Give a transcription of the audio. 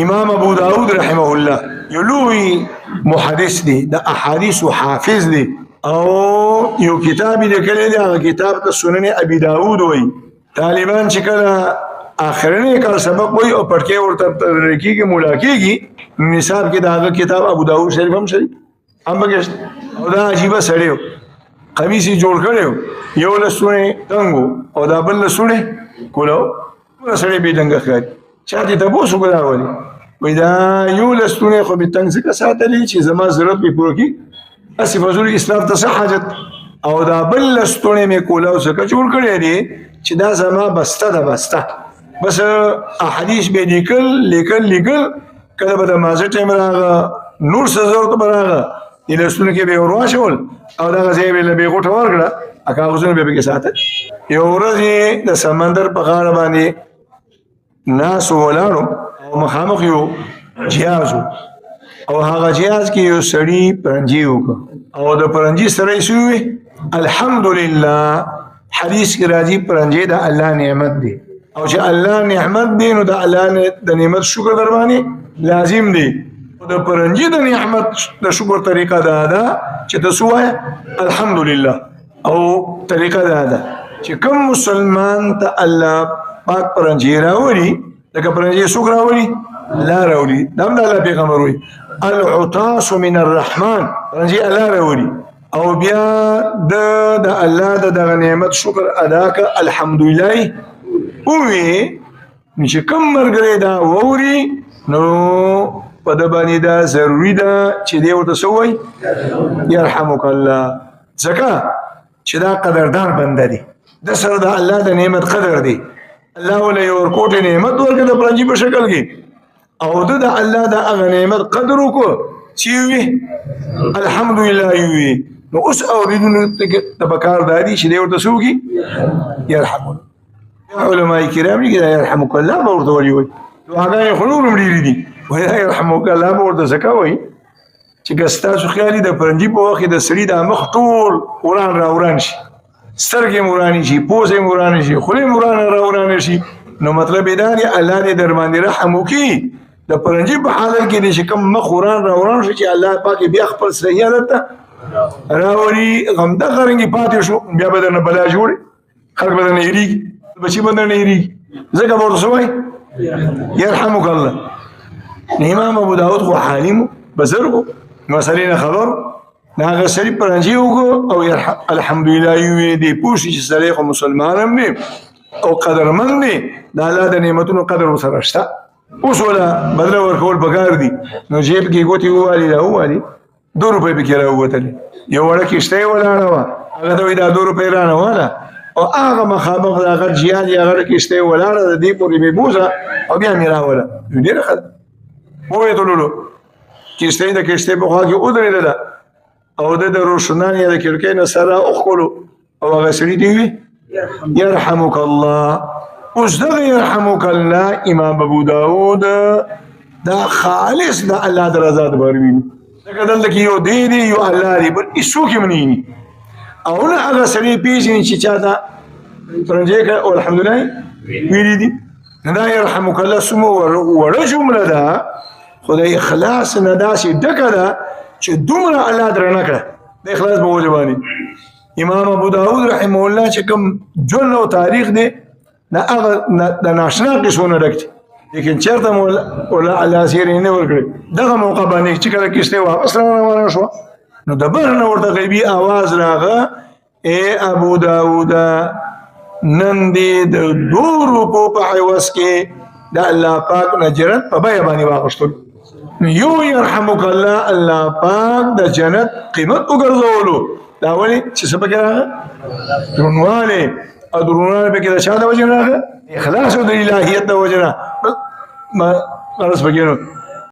امام ابو داود رحمه الله یو لوی محدث دی د احادیث حافظ دی او یو کتاب لیکلی دی هغه کتاب ته سنن ابي داود وای طالبان چې کله اخرنی کال سبق وای او پټکي ورته ترکیږي مولا کیږي نصاب کې دا کتاب ابو داود شریف هم شری هم بګشت او دا عجیب سړیو قمیص جوړ کړو یو لسونه تنګو او دا بل لسونه کولو سړی به دنګ ښکاري چاته تاسو ګراولي وای دا یو لسونه خو به تنګ څخه ساتلی چې زما ضرورت به پوره کی اسی فضول اسلام ته حاجت او دا بل لسونه می کولو څخه جوړ کړی دی چې دا زما بسته ده بسته بس احادیث به لیکل کله به د مازه ټیم راغ نور څه ضرورت براغه د لسونه کې به ورواښول او دا غځي به به غوټه ورکړه اکا غوښنه به کې ساته یو ورځ د سمندر په غاړه باندې ناس ولاړو او مخامخ یو جهاز او هغه جهاز کې یو سړی پرنجي وکړ او د پرنجي سره یې شوې الحمدلله حدیث کې راځي پرنجي د الله نعمت دی او چې الله نعمت دی نو د الله د نعمت شکر در باندې لازم دی د پرنجي د نعمت د شکر طریقه دا ده چې تاسو وایي الحمدلله او طریقه دا ده چې کوم مسلمان ته الله پاک پرنجي راوړي لکه پرنجي څوک راوړي لا راوړي دا هم د الله پیغمبر وایي العطاس من الرحمن پرنجي الله راوړي او بیا د الله د دغه نعمت شکر ادا که الحمدلله ووي چې کوم مرګري دا ووري نو په د باندې دا ضروري ده چې دی ورته سوی يرحمك الله ځکه چې دا قدردان بنده دی د سره د الله د نعمت قدر دی الله ولې یو ورکوټ نعمت ورکړي د پرنجي په شکل کې او د الله د هغه نعمت قدر وکړو چې وي الحمدلله وي نو اوس اوریدونکو ته پکار دی چې دی ورته سوږي يرحمك علماء کرام دي يرحمك الله ورته وایي هغه خلونو مړي دي وای يرحمك الله ورته زکوي چې ګستاسو خیالي د پرنجي په وخت د سړي د مخ ټول قران را وران شي سترګې مورانی شي پوزې مورانی شي خولې موران را وران شي نو مطلب دا دی الله دې در باندې رحم وکي د پرنجي په حالت کې چې کوم مخ قران را وران شي چې الله پاک بیا خپل صحیح حالت راوري غم د غرنګي پاتې شو بیا بدن بلا جوړ خلک بدن یری بچي بدن یری زګه ورته سوای يرحمك الله امام ابو داود خو حالم بزرګو مسلې خبر ناغه سړي پرنجي وګو او الحمدلله یو دې پوښي چې سړي خو مسلمان هم دي او قدرمن دي د الله د نعمتونو قدر وسره شته اوس ولا بدل ورکول بګار دي نو جیب کې ګوتې ووالي دا ووالي 2 روپۍ به کې راووتل یو وړه کشته ولاړه وه هغه ته دا 2 روپۍ رانه واله او هغه مخامخ د هغه جهاد هغه کشته ولاړه د دې پورې مې بوزه او بیا مې راوله ډېره ښه وویتللو کشته د کشته په خوا کې ودرېدله او د روشنان یا د کړکۍ نه سره وښکلو او هغه سړي دې وي يرحمك الله اوس دغه يرحمك الله امام ابو داود دا خالص د الله د رضا د بار ویني لکه دلته کې یو دی یو الله دی بل هیڅوک یې مني او نه هغه سړي پیژني چې چا ته پرنجي که او الحمدلله ویلي دي دا يرحمك الله سمو وړه جمله ده خو د اخلاص نه داسې ډکه ده چې دومره الله درنه کړه د اخلاص په وجه باندې امام ابو داود رحمه الله چې کوم ژوند او تاریخ دی د ناشنا قصونه ډک دي لیکن چېرته مولا الله سیرې نه ورکړي دغه موقع باندې چې کله کښتۍ واپس روانه شوه نو د بهر نه ورته غیبي اواز راغه ای ابو داود نن دې د 2 روپو په عوض کې د الله پاک نه جنت په بیه باندې واخیستل یو يرحمك الله الله پاک د جنت قیمت وګرځولو دا ولې چې څه پکې راغله درنواله او درنواله پکې د چا د وجه راغله اخلاص او د الهیت د وجه نه ما رس پکې